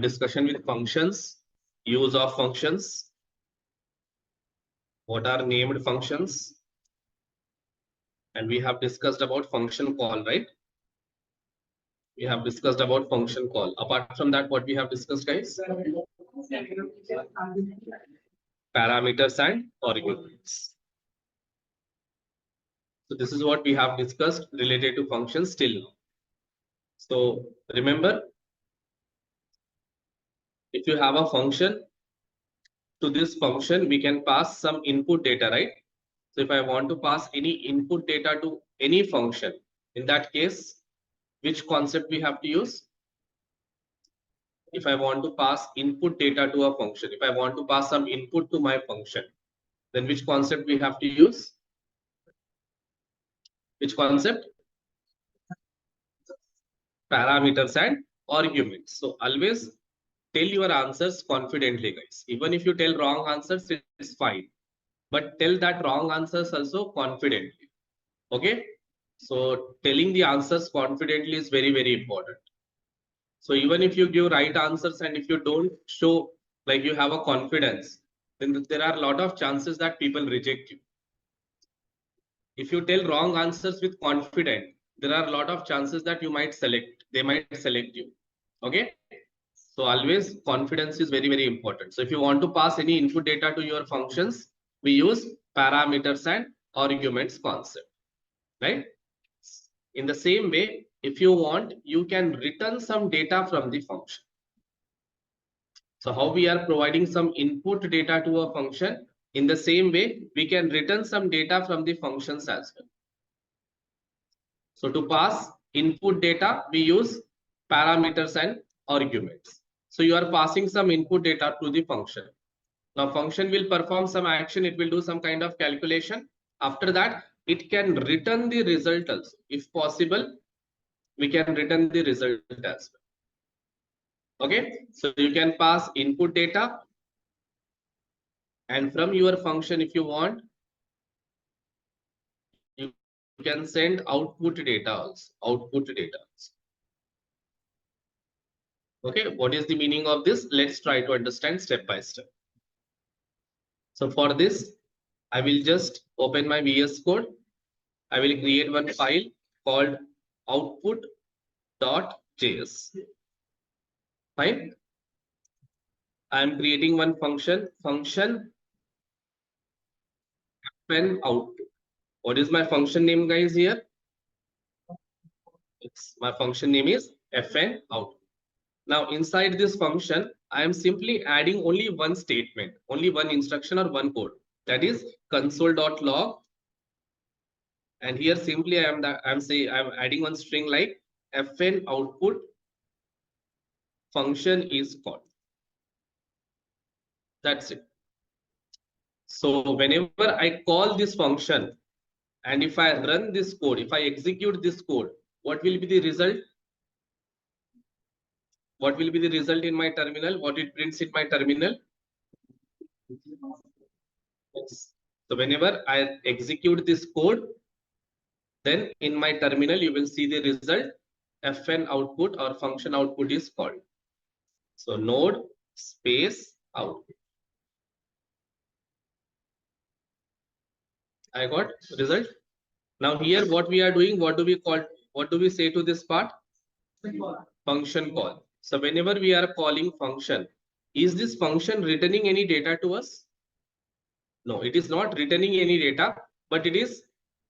discussion with functions, use of functions, what are named functions, and we have discussed about function call, right? We have discussed about function call. Apart from that, what we have discussed, guys? Parameters and arguments. So this is what we have discussed related to functions till now. So remember, if you have a function, to this function we can pass some input data, right? So if I want to pass any input data to any function, in that case, which concept we have to use? If I want to pass input data to a function, if I want to pass some input to my function, then which concept we have to use? Which concept? Parameters and arguments. So always tell your answers confidently, guys. Even if you tell wrong answers, it's fine. But tell that wrong answers also confidently. Okay? So telling the answers confidently is very, very important. So even if you give right answers and if you don't show like you have a confidence, then there are a lot of chances that people reject you. If you tell wrong answers with confidence, there are a lot of chances that they might select you. Okay. So always confidence is very, very important. So if you want to pass any input data to your functions, we use parameters and arguments concept, right? In the same way, if you want, you can return some data from the function. So how we are providing some input data to a function, in the same way, we can return some data from the functions as well. So to pass input data, we use parameters and arguments. So you are passing some input data to the function. Now function will perform some action. It will do some kind of calculation. After that, it can return the result also. If possible, we can return the result as well. Okay. So you can pass input data. And from your function, if you want, you can send output data also. Output data also. Okay, what is the meaning of this? Let's try to understand step by step. So for this, I will just open my VS Code. I will create one file called output.js. Fine. I am creating one function fn output. What is my function name, guys, here? My function name is fn output. Now inside this function, I am simply adding only one statement, only one instruction or one code, that is console.log. And here simply I'm adding one string like fn output function is called. That's it. So whenever I call this function and if I run this code, if I execute this code, what will be the result? What will be the result in my terminal? What it prints in my terminal? Yes. So whenever I execute this code, then in my terminal, you will see the result fn output or function output is called. So node space output. I got result. Now here what we are doing, what do we say to this part? Function call. So whenever we are calling function, is this function returning any data to us? No, it is not returning any data, but it is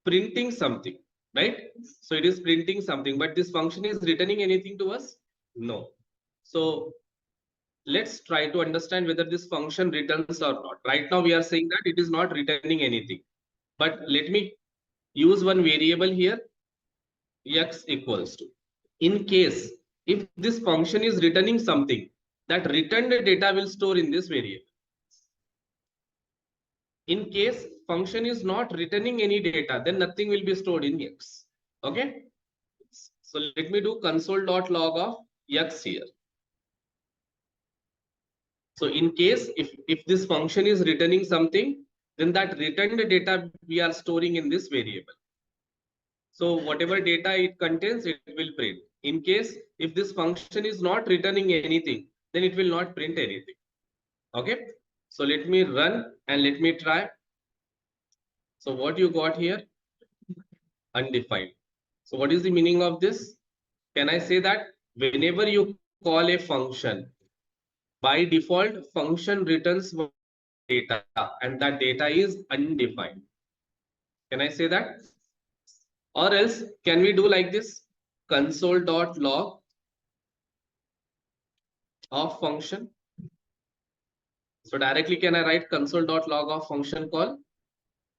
printing something, right? So it is printing something, but this function is returning anything to us? No. So let's try to understand whether this function returns or not. Right now we are saying that it is not returning anything, but let me use one variable here, x equals to. In case if this function is returning something, that returned data will store in this variable. In case function is not returning any data, then nothing will be stored in x. Okay. So let me do console.log of x here. So in case if this function is returning something, then that returned data we are storing in this variable. So whatever data it contains, it will print. In case if this function is not returning anything, then it will not print anything. Okay, so let me run and let me try. So what you got here? Undefined. So what is the meaning of this? Can I say that whenever you call a function, by default function returns data and that data is undefined? Can I say that? Or else can we do like this? Console.log of function. So directly can I write console.log of function call?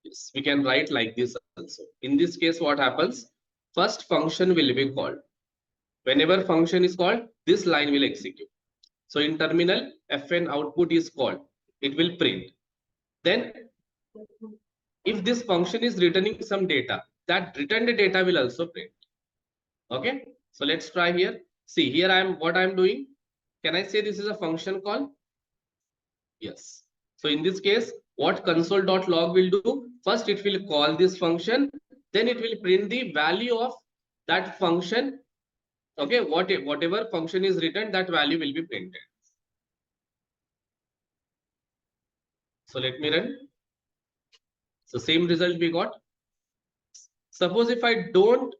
Yes, we can write like this also. In this case, what happens? First function will be called. Whenever function is called, this line will execute. So in terminal, fn output is called. It will print. Then if this function is returning some data, that returned data will also print. Okay, so let's try here. See here, what I'm doing. Can I say this is a function call? Yes. So in this case, what console.log will do? First, it will call this function, then it will print the value of that function. Okay, whatever function is written, that value will be printed. So let me run. So same result we got. Suppose if I don't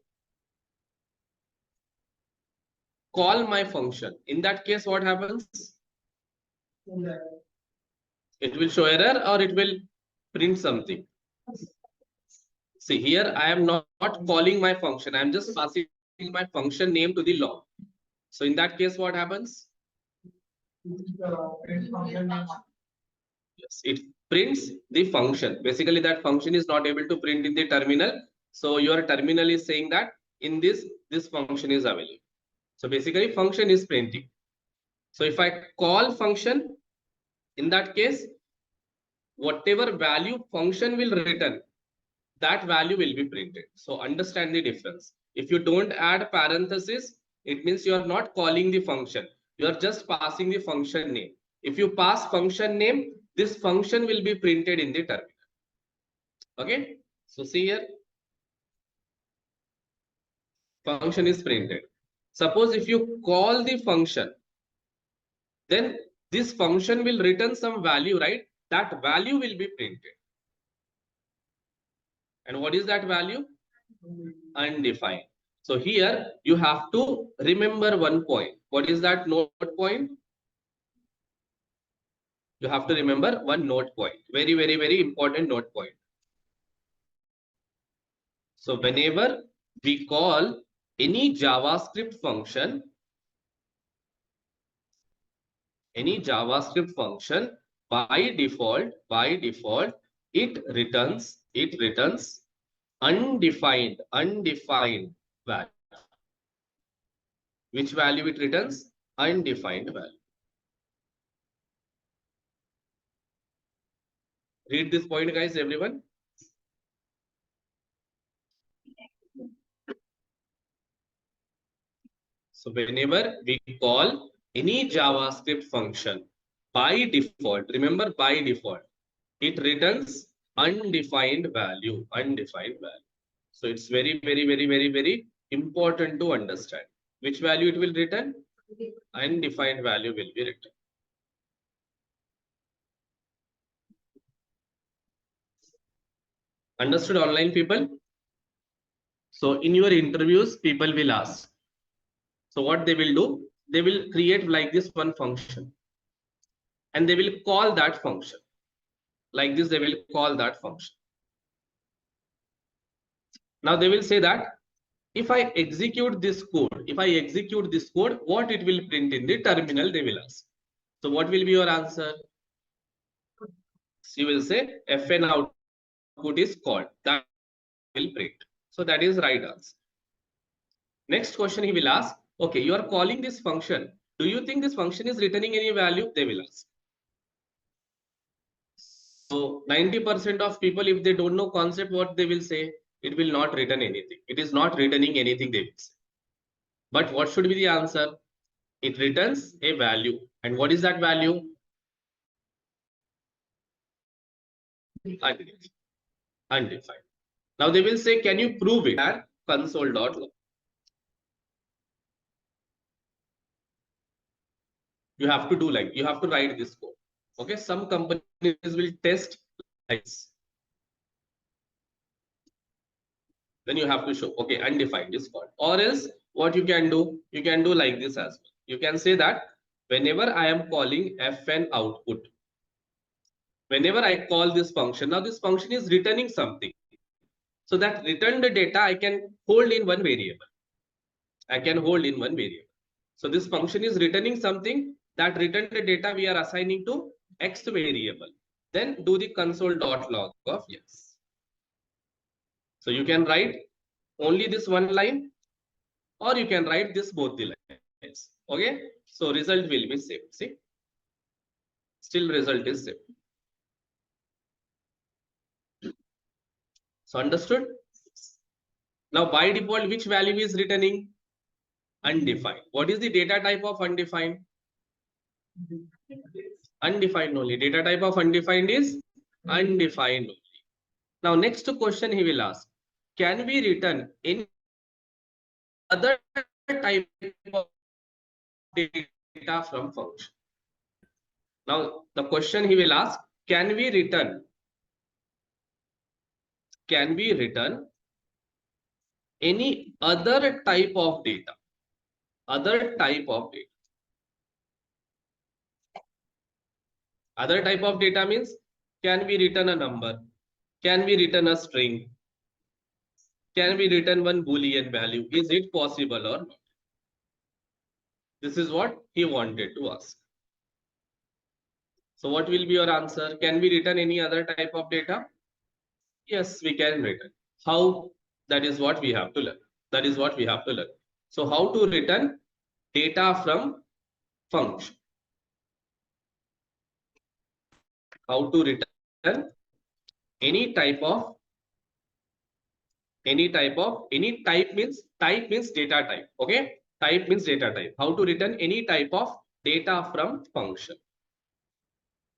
call my function, in that case, what happens? It will show error or it will print something. See here, I am not calling my function. I am just passing my function name to the log. So in that case, what happens? Yes, it prints the function. Basically, that function is not able to print in the terminal. So your terminal is saying that in this function is available. So basically, function is printing. So if I call function, in that case, whatever value function will return, that value will be printed. So understand the difference. If you don't add parenthesis, it means you are not calling the function. You are just passing the function name. If you pass function name, this function will be printed in the terminal. Okay. So see here, function is printed. Suppose if you call the function, then this function will return some value, right? That value will be printed. And what is that value? Undefined. So here you have to remember one point. What is that note point? You have to remember one note point. Very, very, very important note point. So whenever we call any JavaScript function, by default, it returns undefined value. Which value it returns? Undefined value. Read this point, guys, everyone. So whenever we call any JavaScript function, by default, remember by default, it returns undefined value. So it's very, very, very, very, very important to understand. Which value it will return? Undefined value will be returned. Understood, online people? So in your interviews, people will ask. So what they will do? They will create like this one function. And they will call that function. Like this, they will call that function. Now they will say that if I execute this code, what it will print in the terminal, they will ask. So what will be your answer? So you will say fn output is called, that will print. So that is right answer. Next question he will ask, okay, you are calling this function. Do you think this function is returning any value? They will ask. So 90% of people, if they don't know concept, what they will say? It will not return anything. It is not returning anything, they will say. But what should be the answer? It returns a value. And what is that value? Undefined. Now they will say, can you prove it at console.log? you have to do like, you have to write this code. Okay, some companies will test like this. Then you have to show, okay, undefined is called. Or else what you can do like this as well. You can say that whenever I am calling fn output, whenever I call this function, now this function is returning something. So that returned data I can hold in one variable. I can hold in one variable. So this function is returning something, that returned data we are assigning to x variable. Then do the console.log of yes. So you can write only this one line, or you can write this both the lines. Okay. So result will be same. See, still result is same. So understood? Now by default, which value is returning? Undefined. What is the data type of undefined? Undefined only. Data type of undefined is undefined only. Now next question he will ask, can we return any other type of data from function? Now the question he will ask, can we return any other type of data? Other type of data. Other type of data means, can we return a number? Can we return a string? Can we return one Boolean value? Is it possible or not? This is what he wanted to ask. So what will be your answer? Can we return any other type of data? Yes, we can return. How? That is what we have to learn. That is what we have to learn. So how to return data from function? How to return any type means data type. Okay, type means data type. How to return any type of data from function?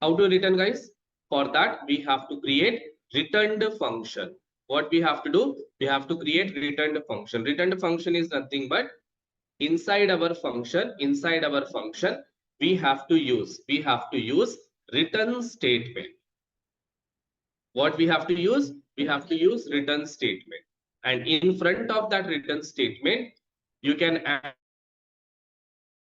How to return, guys? For that we have to create returned function. What we have to do? We have to create returned function. Returned function is nothing but inside our function, we have to use return statement. What we have to use? We have to use return statement. And in front of that return statement, you can add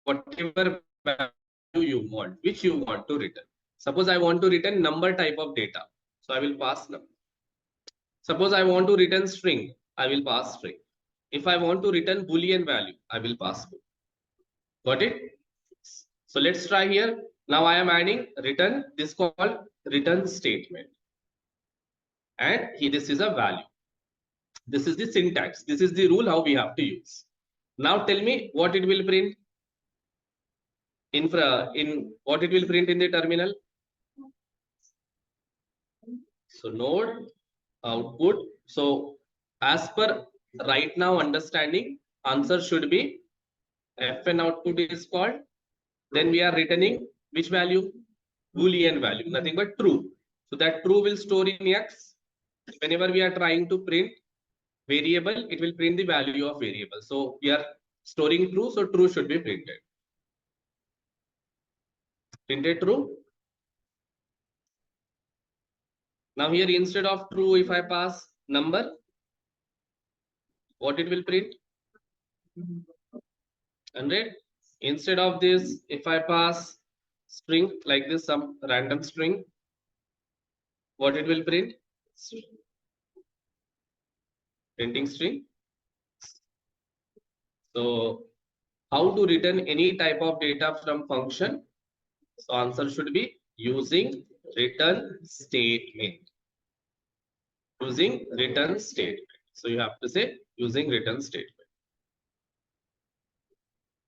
whatever value you want, which you want to return. Suppose I want to return number type of data. So I will pass number. Suppose I want to return string, I will pass string. If I want to return Boolean value, I will pass Boolean. Got it? So let's try here. Now I am adding return, this called return statement. And this is a value. This is the syntax. This is the rule how we have to use. Now tell me what it will print. In what it will print in the terminal. So node output. So as per right now understanding, answer should be fn output is called. Then we are returning which value? Boolean value, nothing but true. So that true will store in X. Whenever we are trying to print variable, it will print the value of variable. So we are storing true, so true should be printed. Printed true. Now here instead of true, if I pass number, what it will print? 100. Instead of this, if I pass string like this, some random string, what it will print? Printing string. So how to return any type of data from function? So answer should be using return statement. Using return statement. So you have to say using return statement.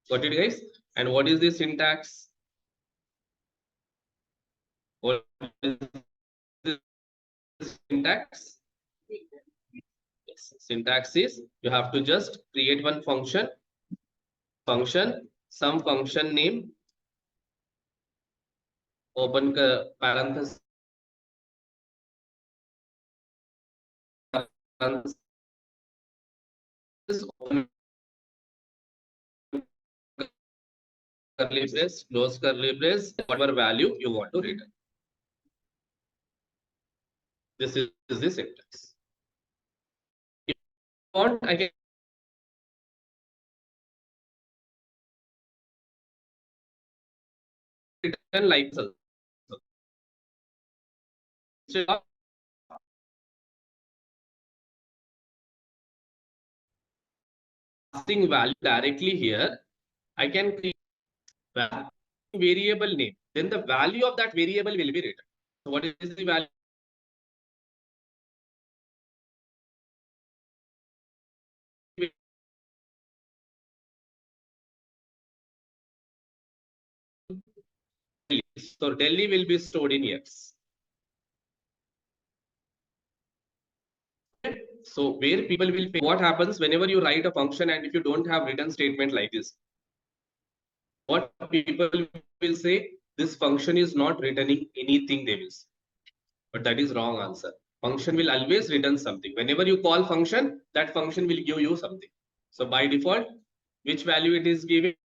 Got it, guys? And what is the syntax? What is the syntax? Yes. Syntax is you have to just create one function, some function name, open parenthesis, open curly brace, close curly brace, whatever value you want to return. This is the syntax. If you want, I can return like this. Instead of passing value directly here, I can create variable name. Then the value of that variable will be written. So what is the value? So Delhi will be stored in X. So where people will pay, what happens whenever you write a function and if you don't have written statement like this, what people will say, this function is not returning anything, they will say. But that is wrong answer. Function will always return something. Whenever you call function, that function will give you something. So by default, which value it is giving?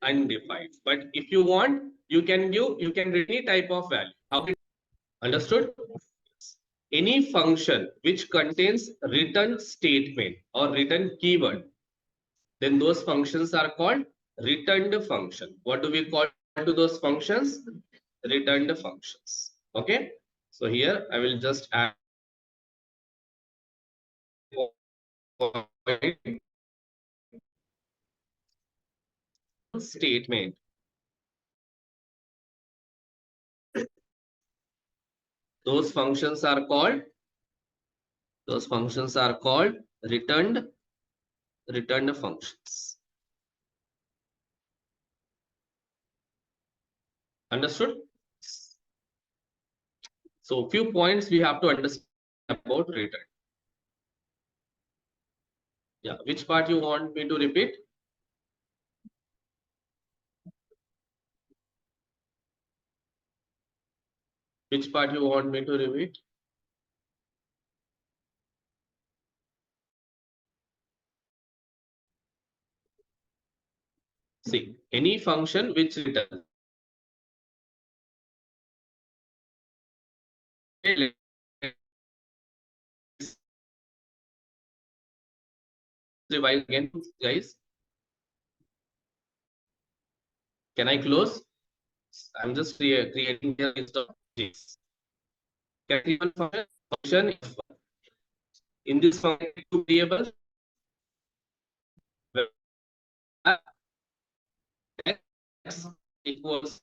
Undefined. But if you want, you can read any type of value. How understood? Any function which contains return statement or return keyword, then those functions are called returned function. What do we call to those functions? Returned functions. Okay. So here I will just add statement. Those functions are called returned functions. Understood? So few points we have to understand about return. Yeah, which part you want me to repeat? Which part you want me to repeat? See, any function which returns. Revive again, guys. Can I close? I'm just creating a list of things. Function in this function two variables. X equals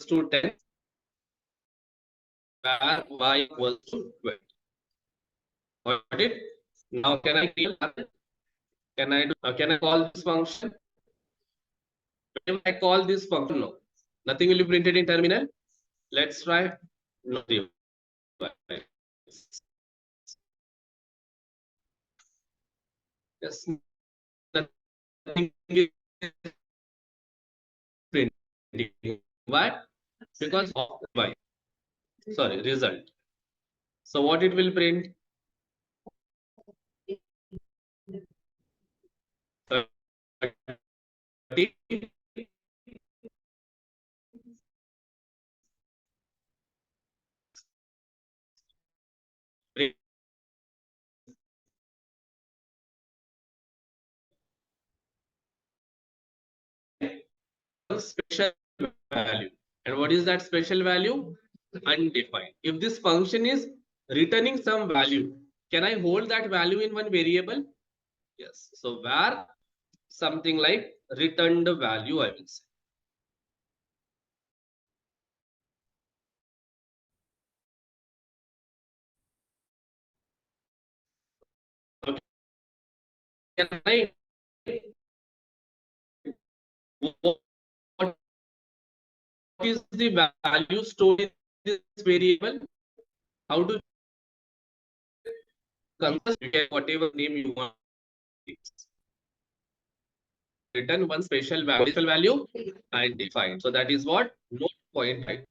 to 10, where y equals to 20. Got it? Now can I create? Can I call this function? If I call this function, no, nothing will be printed in terminal. Let's try. No, yes, nothing is printing. Why? Because of y. Sorry, result. So what it will print? Special value. And what is that special value? Undefined. If this function is returning some value, can I hold that value in one variable? Yes. So where something like returned value, I will say. Okay. Can I what is the value stored in this variable? How to get whatever name you want? Return one special value and define. So that is what note point right.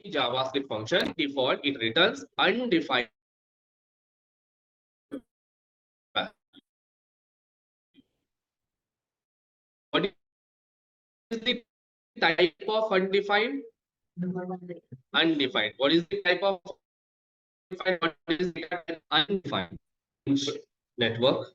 JavaScript function default it returns undefined the type of undefined? Undefined. What is the type of undefined? What is the type of undefined? Network.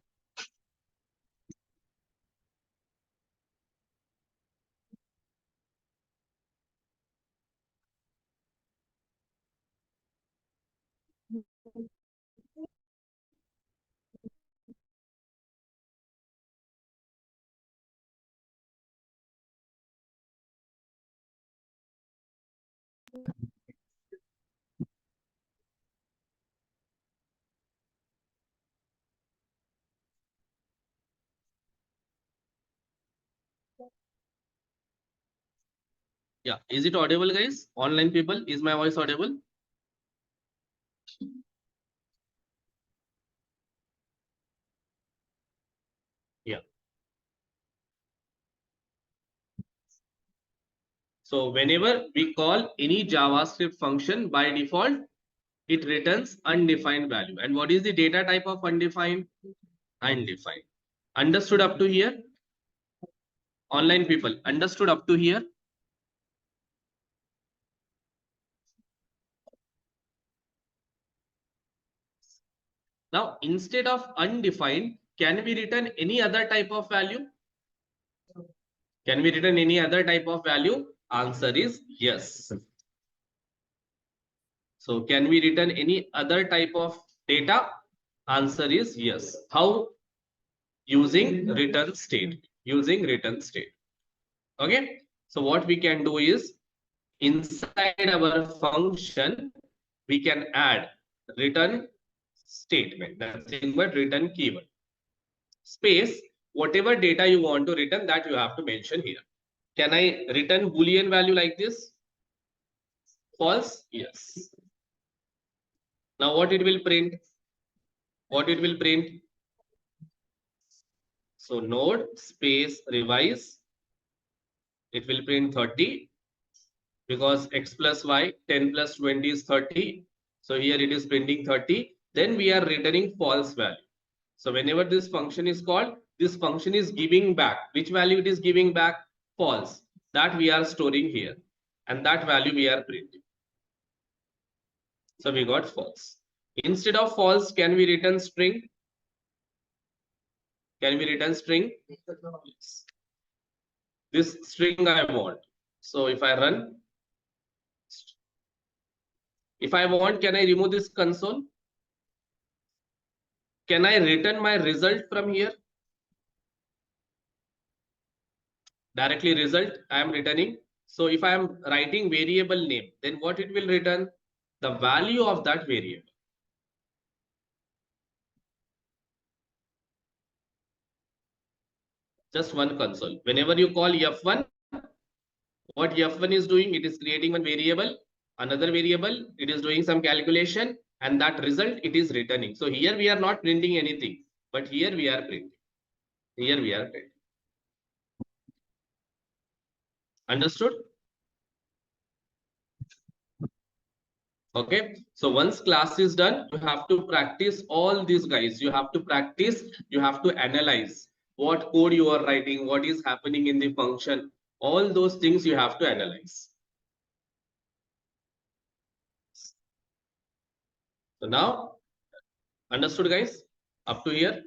Yeah, is it audible, guys? Online people, is my voice audible? Yeah. So whenever we call any JavaScript function, by default, it returns undefined value. And what is the data type of undefined? Undefined. Understood up to here? Online people, understood up to here? Now, instead of undefined, can we return any other type of value? Can we return any other type of value? Answer is yes. So can we return any other type of data? Answer is yes. How? Using return state. Using return state. Okay. So what we can do is, inside our function, we can add return statement. Nothing but return keyword. Space, whatever data you want to return, that you have to mention here. Can I return Boolean value like this? False? Yes. Now what it will print? What it will print? So node space revise. It will print 30 because x plus y, 10 plus 20 is 30. So here it is printing 30. Then we are returning false value. So whenever this function is called, this function is giving back. Which value it is giving back? False. That we are storing here. And that value we are printing. So we got false. Instead of false, can we return string? Can we return string? Yes. This string I want. So if I run, if I want, can I remove this console? Can I return my result from here? Directly result I am returning. So if I am writing variable name, then what it will return? The value of that variable. Just one console. Whenever you call F1, what F1 is doing, it is creating one variable, another variable, it is doing some calculation, and that result it is returning. So here we are not printing anything, but here we are printing. Here we are printing. Understood? Okay. So once class is done, you have to practice all these guys. You have to practice, you have to analyze what code you are writing, what is happening in the function. All those things you have to analyze. So now, understood guys? Up to here?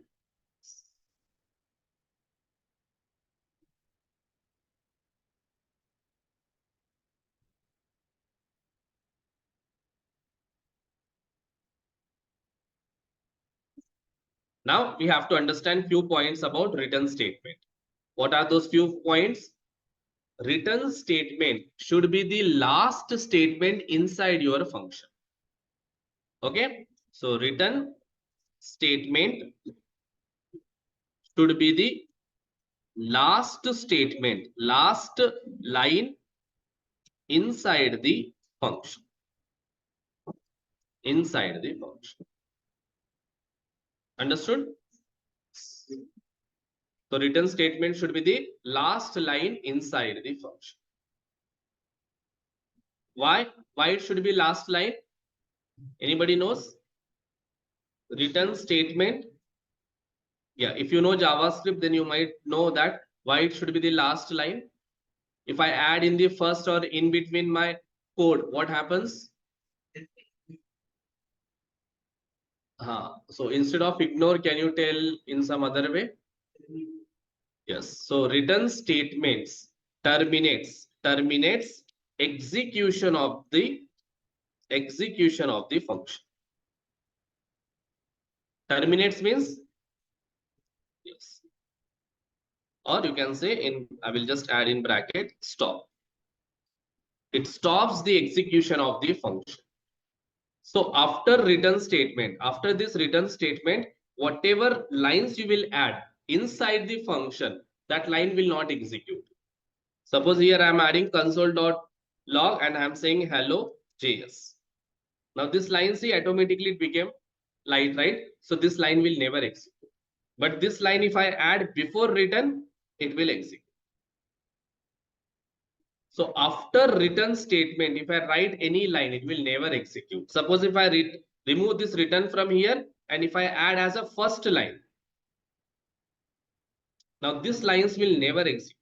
Now we have to understand few points about return statement. What are those few points? Return statement should be the last statement inside your function. Okay. So return statement should be the last statement, last line inside the function. Inside the function. Understood? So return statement should be the last line inside the function. Why? Why it should be last line? Anybody knows? Return statement. Yeah, if you know JavaScript, then you might know that why it should be the last line. If I add in the first or in between my code, what happens? So instead of ignore, can you tell in some other way? Yes. So return statements terminates execution of the function. Terminates means yes. Or you can say in, I will just add in bracket stop. It stops the execution of the function. So after this return statement, whatever lines you will add inside the function, that line will not execute. Suppose here I am adding console.log and I am saying hello JS. Now this line, see, automatically it became light, right? So this line will never execute. But this line, if I add before return, it will execute. So after return statement, if I write any line, it will never execute. Suppose if I remove this return from here, and if I add as a first line, now these lines will never execute.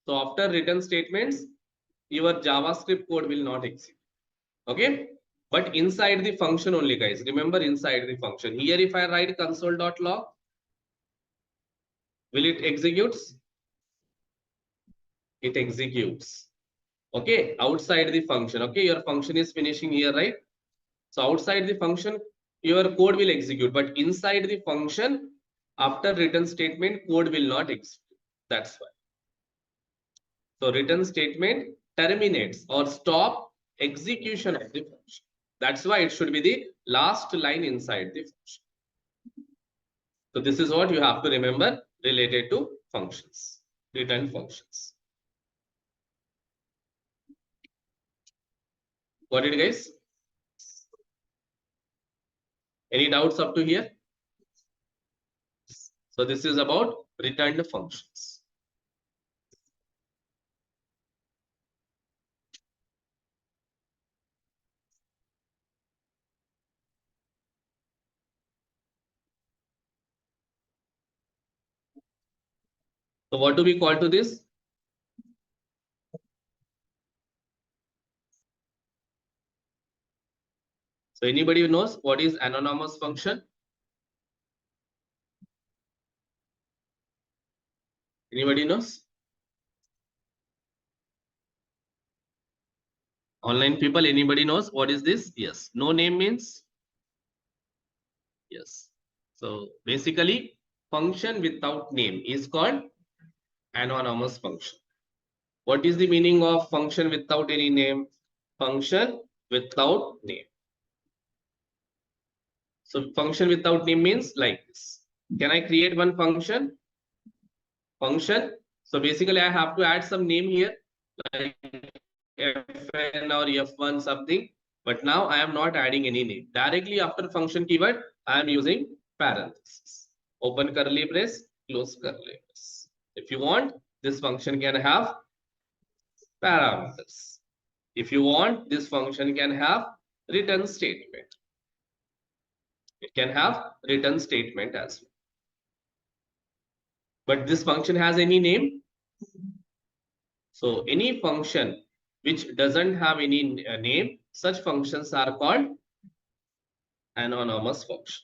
So after return statements, your JavaScript code will not execute. Okay, but inside the function only, guys. Remember, inside the function. Here, if I write console.log, will it execute? It executes. Okay, outside the function. Okay, your function is finishing here, right? So outside the function, your code will execute, but inside the function, after return statement, code will not execute. That's why. So return statement terminates or stop execution of the function. That's why it should be the last line inside the function. So this is what you have to remember related to functions, return functions. Got it, guys? Any doubts up to here? So this is about returned functions. So what do we call to this? So anybody knows what is anonymous function? Anybody knows? Online people, anybody knows what is this? Yes. No name means? Yes. So basically, function without name is called anonymous function. What is the meaning of function without any name? Function without name. So function without name means like this. Can I create one function? Function. So basically, I have to add some name here, like fn or f1 something. But now I am not adding any name. Directly after function keyword, I am using parentheses. Open curly brace, close curly brace. If you want, this function can have parameters. If you want, this function can have return statement. It can have return statement as well. But this function has any name? So any function which doesn't have any name, such functions are called anonymous function.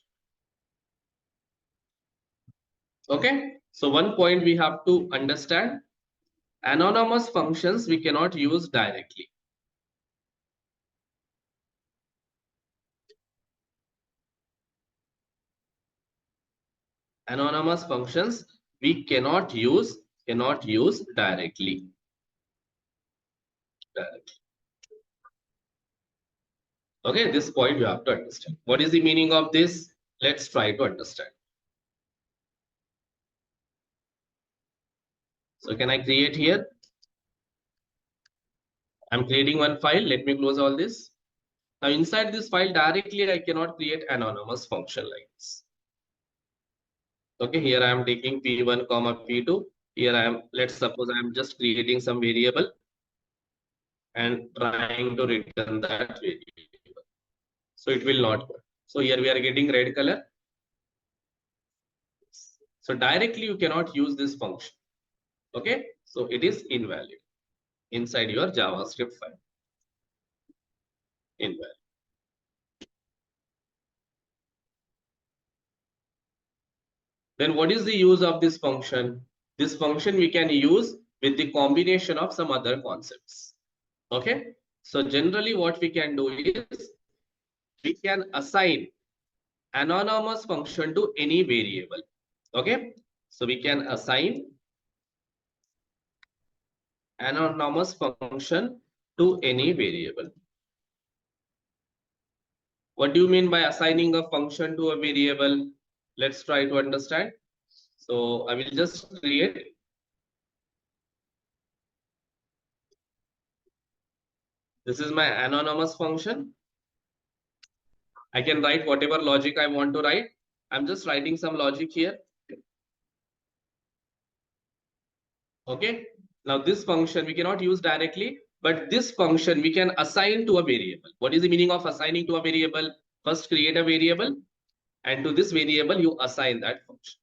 Okay, so one point we have to understand, anonymous functions we cannot use directly. Anonymous functions we cannot use directly. Okay, this point you have to understand. What is the meaning of this? Let's try to understand. So can I create here? I'm creating one file. Let me close all this. Now inside this file directly, I cannot create anonymous function like this. Okay, here I am taking p1 comma p2. Here I am, let's suppose I am just creating some variable and trying to return that variable. So it will not work. So here we are getting red color. So directly you cannot use this function. Okay, So it is invalid inside your JavaScript file. Invalid. Then what is the use of this function? This function we can use with the combination of some other concepts. Okay. So generally what we can do is we can assign anonymous function to any variable. Okay. So we can assign anonymous function to any variable. What do you mean by assigning a function to a variable? Let's try to understand. So I will just create. This is my anonymous function. I can write whatever logic I want to write. I'm just writing some logic here. Okay. Now this function we cannot use directly, but this function we can assign to a variable. What is the meaning of assigning to a variable? First create a variable, and to this variable you assign that function.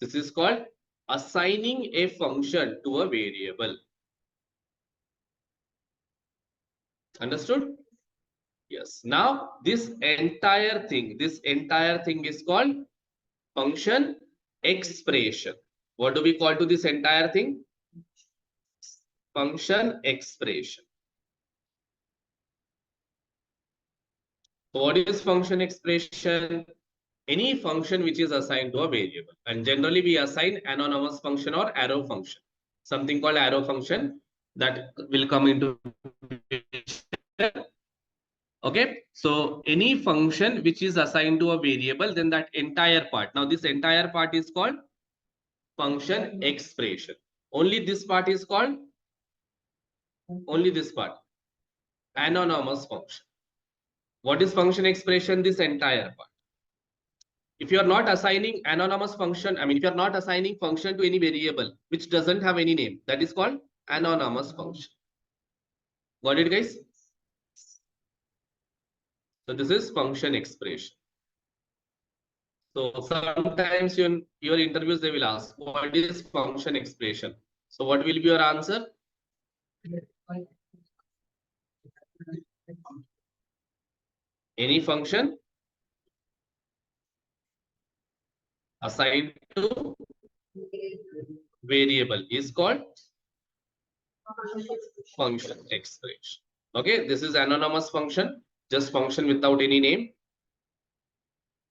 This is called assigning a function to a variable. Understood? Yes. Now this entire thing is called function expression. What do we call to this entire thing? Function expression. So what is function expression? Any function which is assigned to a variable, and generally we assign anonymous function or arrow function, something called arrow function that will come into. Okay, so any function which is assigned to a variable, then that entire part. Now this entire part is called function expression. Only this part is called, only this part, anonymous function. What is function expression? This entire part. If you are not assigning anonymous function, I mean, if you are not assigning function to any variable which doesn't have any name, that is called anonymous function. Got it, guys? So this is function expression. So sometimes in your interviews they will ask, what is function expression? So what will be your answer? Any function assigned to variable is called function expression. Okay, this is anonymous function, just function without any name.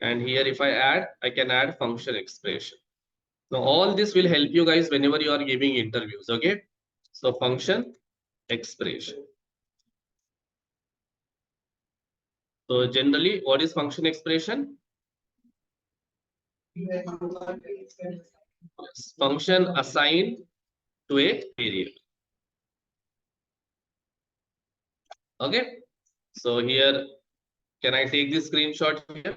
And here if I add, I can add function expression. Now all this will help you guys whenever you are giving interviews. Okay, so function expression. So generally, what is function expression? Yes, function assigned to a variable. Okay, so here, can I take this screenshot here?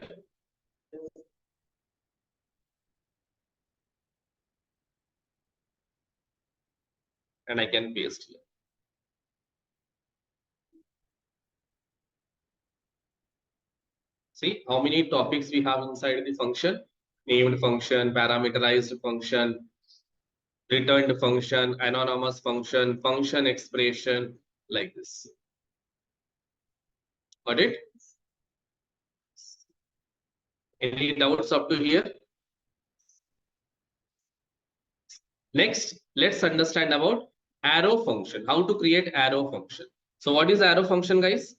And I can paste here. See how many topics we have inside the function: named function, parameterized function, returned function, anonymous function, function expression, like this. Got it? Any doubts up to here? Next, let's understand about arrow function. How to create arrow function. So what is arrow function, guys?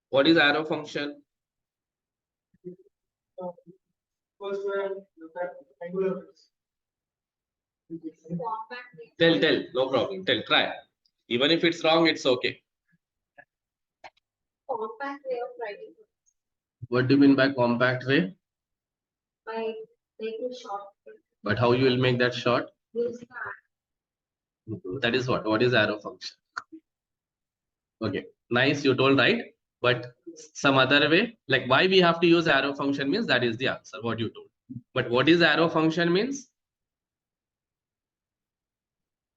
What is arrow function? Tell, no problem. Try. Even if it's wrong, it's okay. Compact way of writing. What do you mean by compact way? By making short. But how you will make that short? Use that. That is what? What is arrow function? Okay, nice, you told right. But some other way, like why we have to use arrow function means that is the answer, what you told. But what is arrow function means?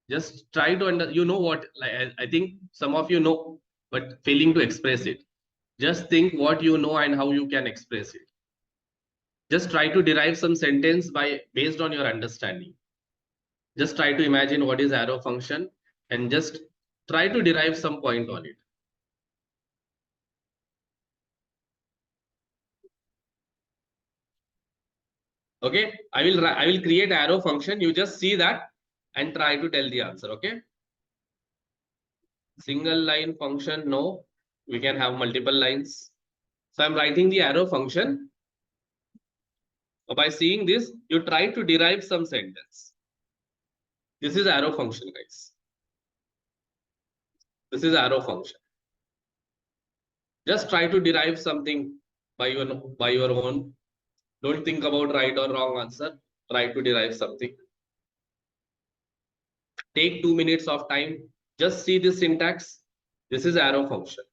Just try to you know what, like I think some of you know, but failing to express it. Just think what you know and how you can express it. Just try to derive some sentence by based on your understanding. Just try to imagine what is arrow function and just try to derive some point on it. Okay, I will create arrow function. You just see that and try to tell the answer. Okay. Single line function, no. We can have multiple lines. So I'm writing the arrow function. By seeing this, you try to derive some sentence. This is arrow function, guys. This is arrow function. Just try to derive something by your own. Don't think about right or wrong answer. Try to derive something. Take 2 minutes of time. Just see this syntax. This is arrow function.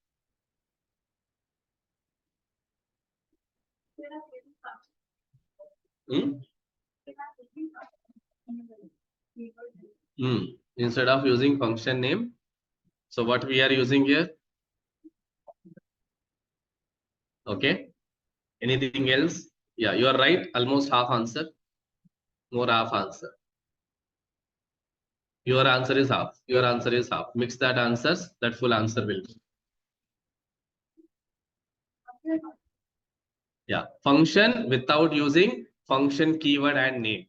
Instead of using function name, so what we are using here? Okay. Anything else? Yeah, you are right. Almost half answer. More half answer. Your answer is half. Your answer is half. Mix that answers. That full answer will be. Yeah. Function without using function keyword and name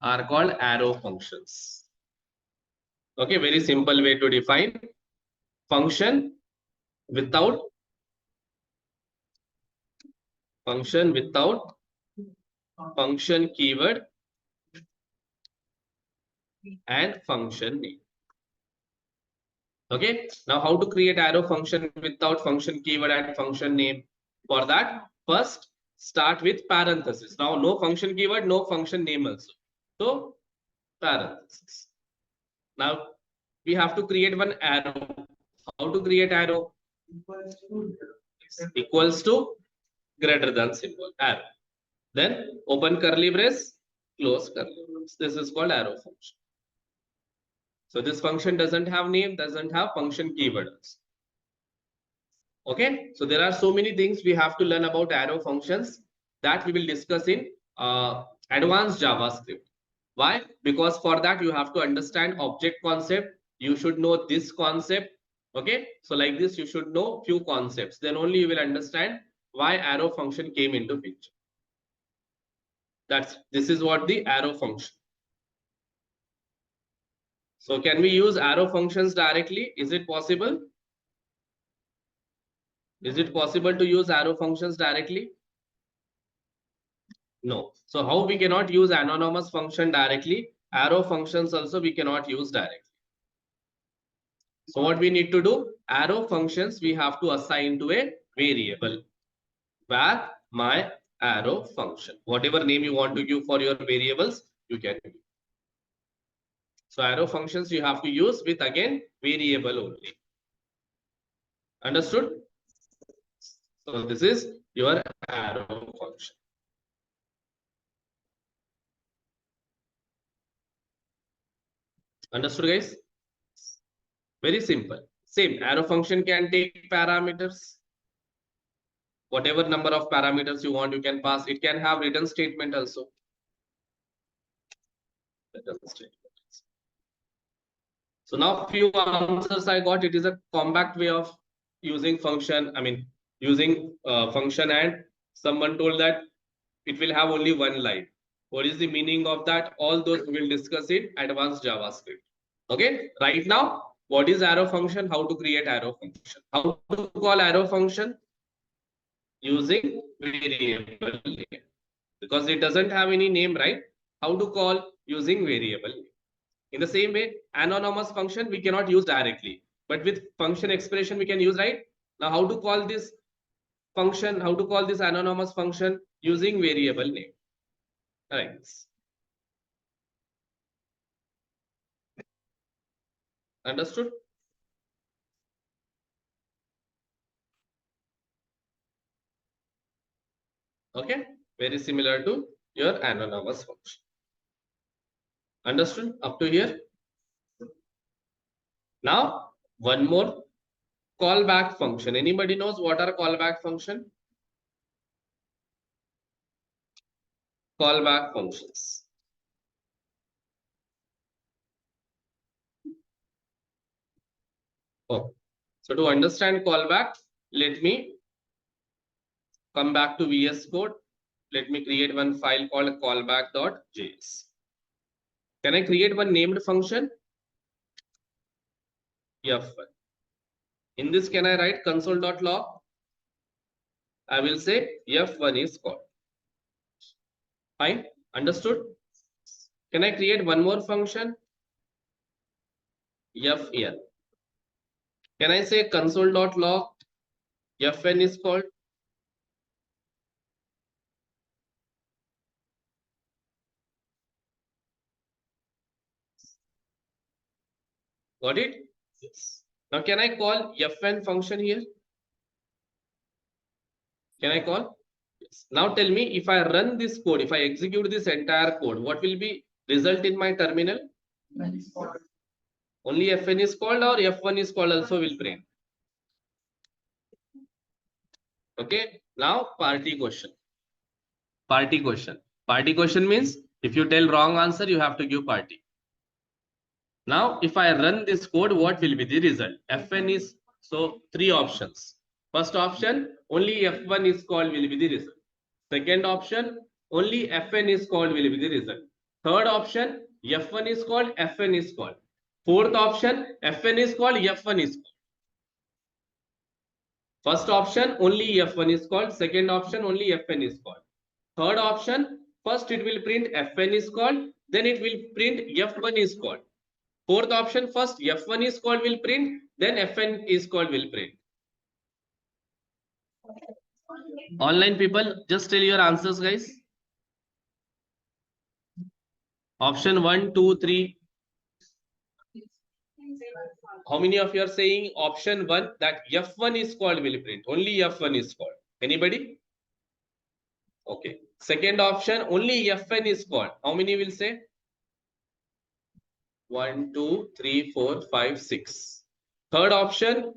are called arrow functions. Okay. Very simple way to define function without function keyword and function name. Okay, now how to create arrow function without function keyword and function name? For that, first start with parenthesis. Now no function keyword, no function name also. So parenthesis. Now we have to create one arrow. How to create arrow? Equals to greater than symbol, arrow. Then open curly brace, close curly brace. This is called arrow function. So this function doesn't have name, doesn't have function keywords. Okay, so there are so many things we have to learn about arrow functions that we will discuss in advanced JavaScript. Why? Because for that you have to understand object concept. You should know this concept. Okay, so like this you should know few concepts. Then only you will understand why arrow function came into picture. This is what the arrow function. So can we use arrow functions directly? Is it possible? Is it possible to use arrow functions directly? No. So how we cannot use anonymous function directly? Arrow functions also we cannot use directly. So what we need to do? Arrow functions we have to assign to a variable. Where my arrow function. Whatever name you want to give for your variables, you can give. So arrow functions you have to use with again variable only. Understood? So this is your arrow function. Understood, guys? Very simple. Same arrow function can take parameters. Whatever number of parameters you want, you can pass. It can have return statement also. So now few answers I got. It is a compact way of using function. I mean, using function, and someone told that it will have only one line. What is the meaning of that? All those we will discuss in advanced JavaScript. Okay. Right now, what is arrow function? How to create arrow function? How to call arrow function? Using variable name. Because it doesn't have any name, right? How to call? Using variable name. In the same way, anonymous function we cannot use directly, but with function expression we can use, right? Now how to call this function? How to call this anonymous function? Using variable name. Right. Understood? Okay. Very similar to your anonymous function. Understood up to here? Now one more, callback function. Anybody knows what are callback function? Callback functions. Okay. So to understand callback, let me come back to VS Code. Let me create one file called callback.js. Can I create one named function? F1. In this, can I write console.log? I will say F1 is called. Fine. Understood? Can I create one more function? Fn. Can I say console.log? Fn is called. Got it? Yes. Now, can I call Fn function here? Can I call? Yes. Now tell me, if I run this code, if I execute this entire code, what will be result in my terminal? Only Fn is called or F1 is called also will print. Okay. Now party question. Party question. Party question means if you tell wrong answer, you have to give party. Now, if I run this code, what will be the result? Fn is, so three options. First option, only F1 is called will be the result. Second option, only Fn is called will be the result. Third option, F1 is called, Fn is called. Fourth option, Fn is called, F1 is called. First option, only F1 is called. Second option, only Fn is called. Third option, first it will print Fn is called, then it will print F1 is called. Fourth option, first F1 is called will print, then Fn is called will print. Online people, just tell your answers, guys. Option 1, 2, 3. How many of you are saying option 1 that F1 is called will print? Only F1 is called. Anybody? Okay. Second option, only Fn is called. How many will say? 1, 2, 3, 4, 5, 6. Third option,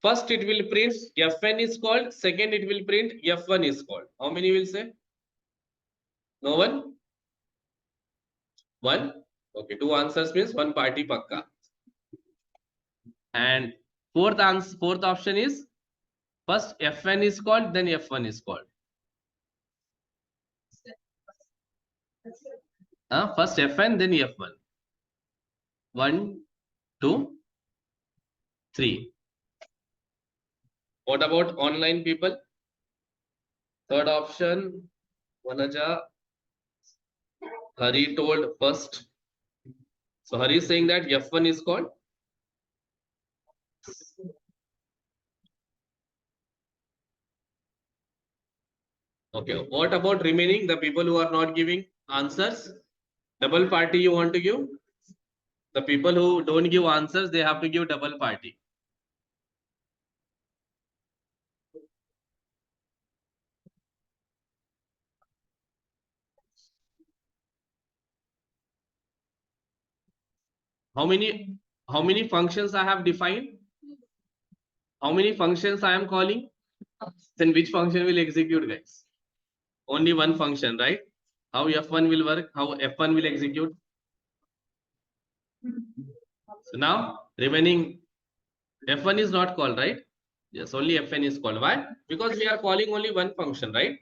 first it will print Fn is called, second it will print F1 is called. How many will say? No one? One? Okay, two answers means one party pakka. And fourth option is first Fn is called, then F1 is called. First Fn, then F1. 1, 2, 3. What about online people? Third option, Vanaja. Hari told first. So Hari is saying that F1 is called. Okay, what about remaining the people who are not giving answers? Double party you want to give? The people who don't give answers, they have to give double party. How many functions I have defined? How many functions I am calling? Then which function will execute, guys? Only one function, right? How F1 will work? How F1 will execute? So now remaining F1 is not called, right? Yes, only Fn is called. Why? Because we are calling only one function, right?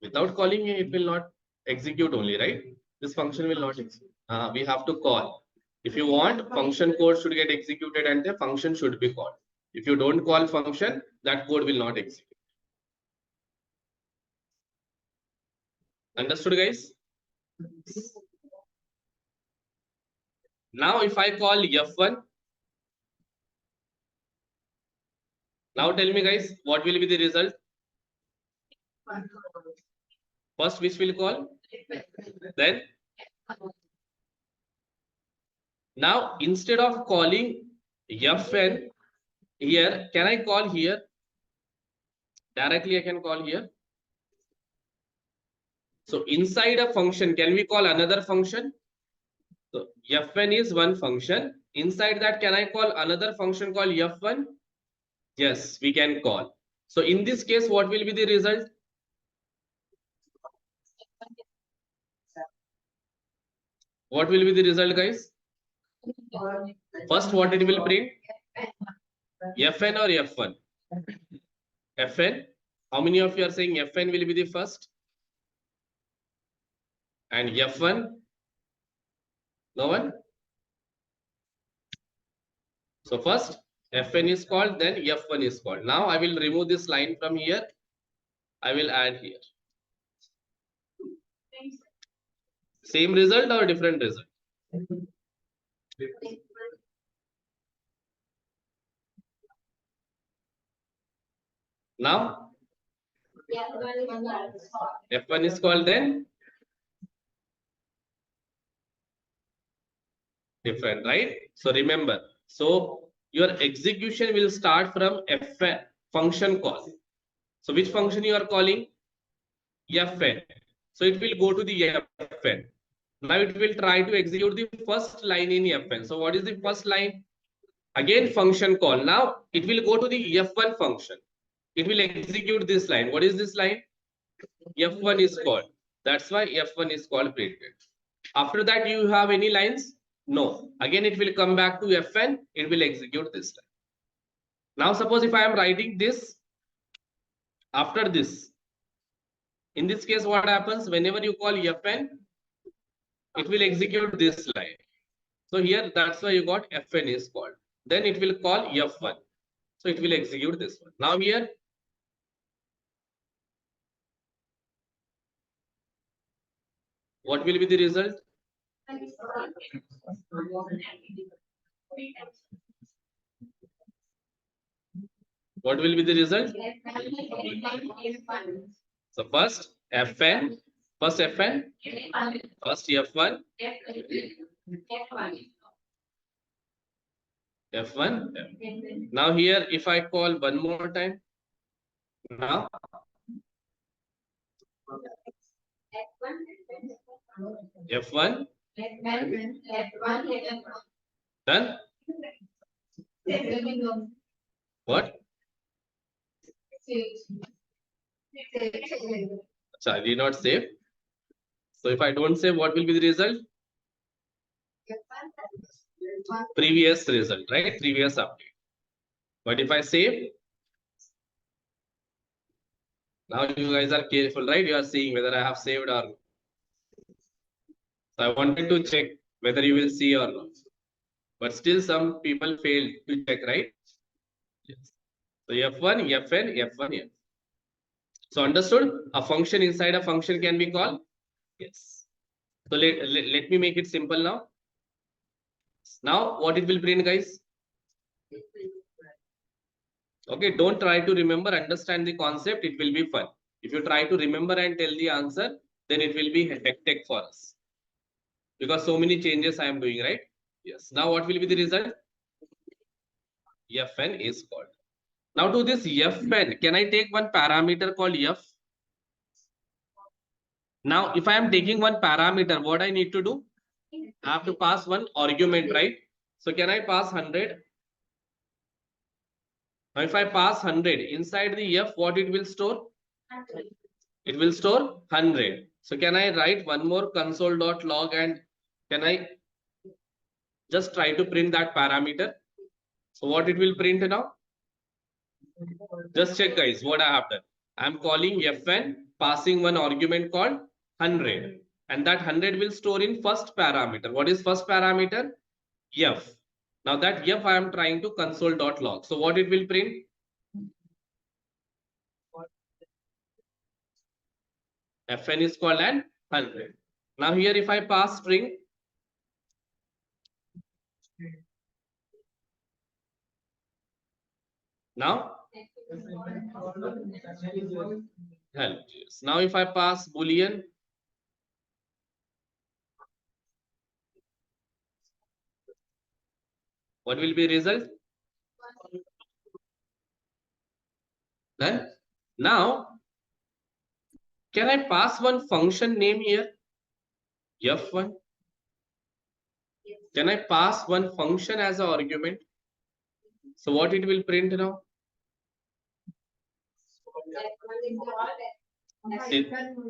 Without calling it will not execute only, right? This function will not execute. We have to call. If you want, function code should get executed and the function should be called. If you don't call function, that code will not execute. Understood, guys? Now, if I call F1, now tell me, guys, what will be the result? First, which will call? Then, now instead of calling Fn here, can I call here? Directly, I can call here. So inside a function, can we call another function? So Fn is one function. Inside that, can I call another function called F1? Yes, we can call. So in this case, what will be the result? What will be the result, guys? First, what it will print? Fn or F1? Fn. How many of you are saying Fn will be the first? And F1? No one? So first Fn is called, then F1 is called. Now I will remove this line from here. I will add here. Same result or different result? Now F1 is called, then different, right? So remember, so your execution will start from Fn function call. So which function you are calling? Fn. So it will go to the Fn. Now it will try to execute the first line in Fn. So what is the first line? Again function call. Now it will go to the F1 function. It will execute this line. What is this line? F1 is called. That's why F1 is called printed. After that, you have any lines? No. Again, it will come back to Fn. It will execute this line. Now, suppose if I am writing this after this, in this case, what happens? Whenever you call Fn, it will execute this line. So here, that's why you got Fn is called. Then it will call F1. So it will execute this one. Now here, what will be the result? What will be the result? So first Fn, first Fn, first F1, F1. Now here, if I call one more time, now F1, done. What? So I did not save. So if I don't save, what will be the result? Previous result, right? Previous update. But if I save, now you guys are careful, right? You are seeing whether I have saved or not. So I wanted to check whether you will see or not. But still some people failed to check, right? Yes. So F1, Fn, F1, F. So understood? A function inside a function can be called? Yes. So let me make it simple now. Now what it will print, guys? Okay, don't try to remember, understand the concept, it will be fun. If you try to remember and tell the answer, then it will be hectic for us. Because so many changes I am doing, right? Yes. Now what will be the result? Fn is called. Now to this Fn, can I take one parameter called F? Now if I am taking one parameter, what I need to do? I have to pass one argument, right? So can I pass 100? Now if I pass 100, inside the F, what it will store? It will store 100. So can I write one more console.log and can I just try to print that parameter? So what it will print now? Just check, guys, what I have done. I'm calling Fn, passing one argument called 100. And that 100 will store in first parameter. What is first parameter? F. Now that F I am trying to console.log. So what it will print? Fn is called an 100. Now here if I pass string, now help. Yes. Now if I pass boolean, what will be result? Then now can I pass one function name here? F1. Can I pass one function as an argument? So what it will print now?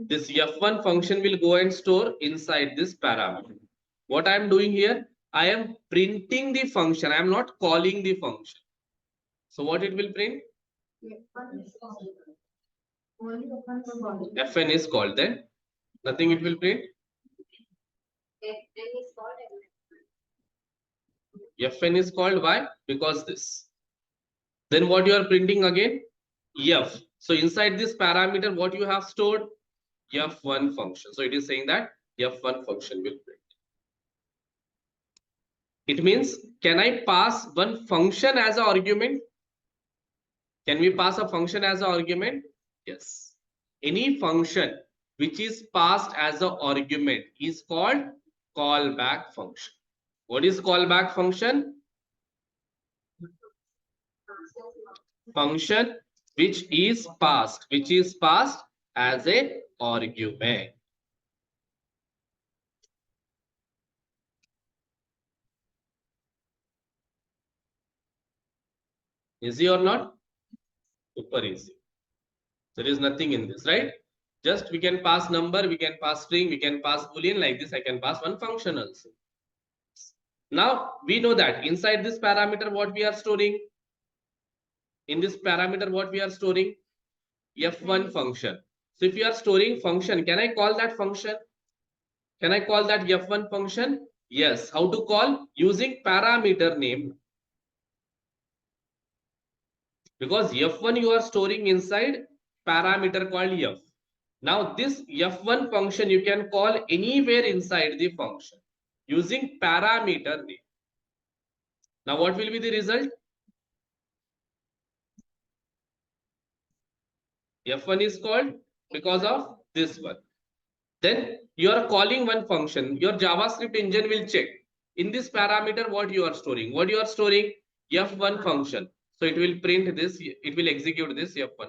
This F1 function will go and store inside this parameter. What I am doing here, I am printing the function. I am not calling the function. So what it will print? Fn is called, then nothing it will print. Fn is called, why? Because this. Then what you are printing again? F. So inside this parameter, what you have stored? F1 function. So it is saying that F1 function will print. It means, can I pass one function as an argument? Can we pass a function as an argument? Yes. Any function which is passed as an argument is called callback function. What is callback function? Function which is passed as a argument. Easy or not? Super easy. There is nothing in this, right? Just we can pass number, we can pass string, we can pass boolean. Like this, I can pass one function also. Now we know that inside this parameter, what we are storing? In this parameter, what we are storing? F1 function. So if you are storing function, can I call that function? Can I call that F1 function? Yes. How to call? Using parameter name. Because F1 you are storing inside parameter called F. Now this F1 function you can call anywhere inside the function using parameter name. Now what will be the result? F1 is called because of this one. Then you are calling one function. Your JavaScript engine will check in this parameter what you are storing. What you are storing? F1 function. So it will print this. It will execute this F1.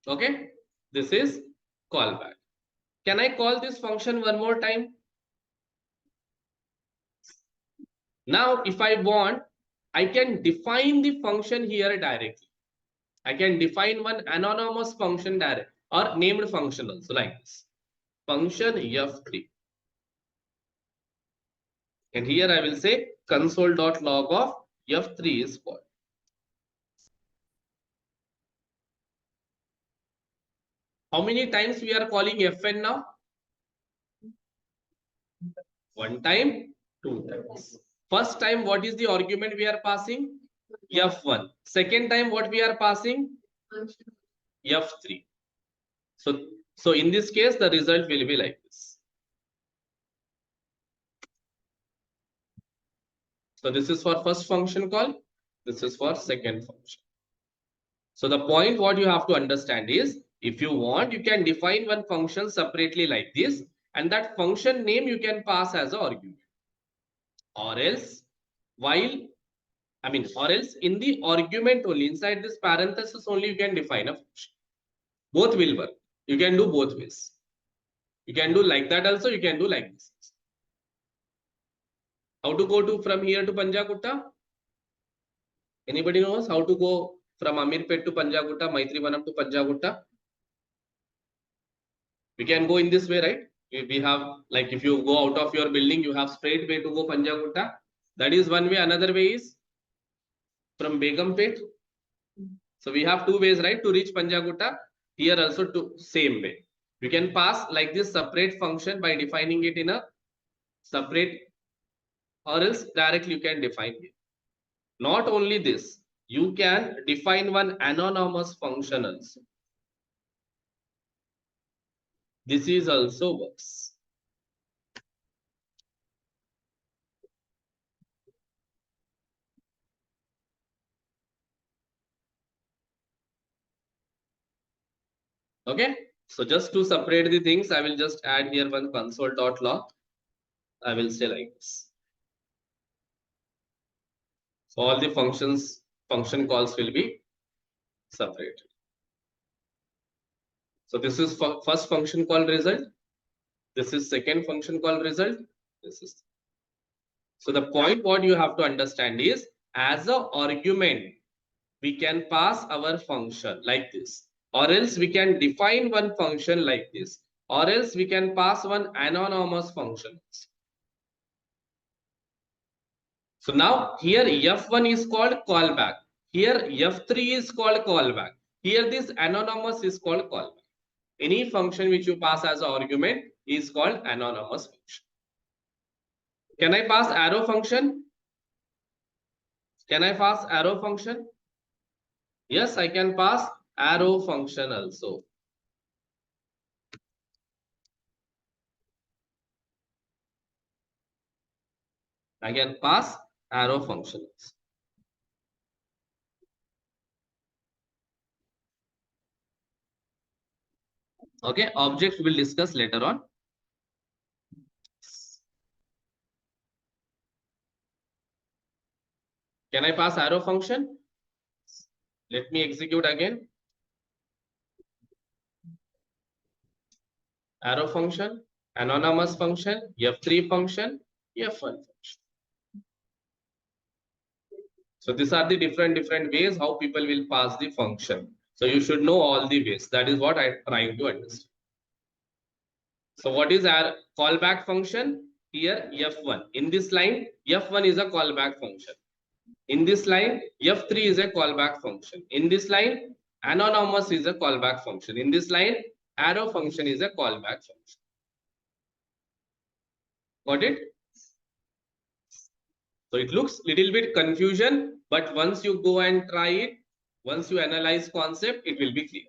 Okay. This is callback. Can I call this function one more time? Now, if I want, I can define the function here directly. I can define one anonymous function direct or named function also like this. Function F3. And here I will say console.log of F3 is called. How many times we are calling Fn now? One time, two times. First time, what is the argument we are passing? F1. Second time, what we are passing? F3. So in this case, the result will be like this. So this is for first function call. This is for second function. So the point what you have to understand is, if you want, you can define one function separately like this, and that function name you can pass as an argument. Or else, or else in the argument only, inside this parenthesis only, you can define a function. Both will work. You can do both ways. You can do like that also, you can do like this. How to go from here to Panjagutta? Anybody knows how to go from Amirpet to Panjagutta, Maitrivanam to Panjagutta? We can go in this way, right? We have, like, if you go out of your building, you have straight way to go Panjagutta. That is one way. Another way is from Begumpet. So we have two ways, right, to reach Panjagutta. Here also to same way. You can pass like this separate function by defining it in a separate, or else directly you can define it. Not only this, you can define one anonymous function also. This is also works. Okay, so just to separate the things, I will just add here one console.log. I will say like this. So all the function calls will be separated. So this is first function call result. This is second function call result. This is. So the point what you have to understand is, as an argument, we can pass our function like this, or else we can define one function like this, or else we can pass one anonymous function. So now here F1 is called callback. Here F3 is called callback. Here this anonymous is called callback. Any function which you pass as an argument is called anonymous function. Can I pass arrow function? Can I pass arrow function? Yes, I can pass arrow function also. I can pass arrow functions. Okay, objects we'll discuss later on. Can I pass arrow function? Let me execute again. Arrow function, anonymous function, F3 function, F1 function. So these are the different ways how people will pass the function. So you should know all the ways. That is what I'm trying to understand. So what is our callback function? Here F1. In this line, F1 is a callback function. In this line, F3 is a callback function. In this line, anonymous is a callback function. In this line, arrow function is a callback function. Got it? So it looks little bit confusion, but once you go and try it, once you analyze concept, it will be clear.